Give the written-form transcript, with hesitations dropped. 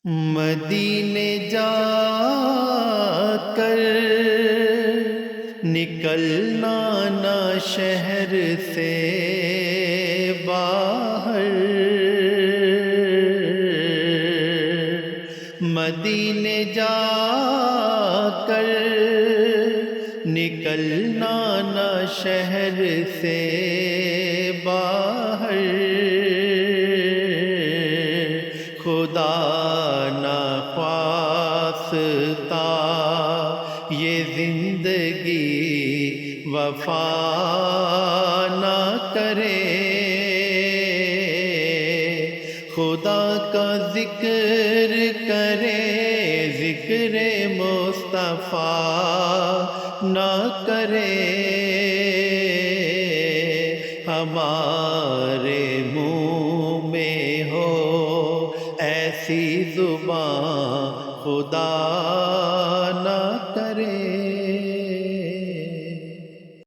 مدینے جا کر نکلنا نہ شہر سے باہر، مدینے جا کر نکلنا نہ شہر سے باہر، خدا نخواستہ یہ زندگی وفا نہ کرے، خدا کا ذکر کرے ذکر مصطفیٰ نہ کرے، ہمارے منہ میں ہو ایسی زبان خدا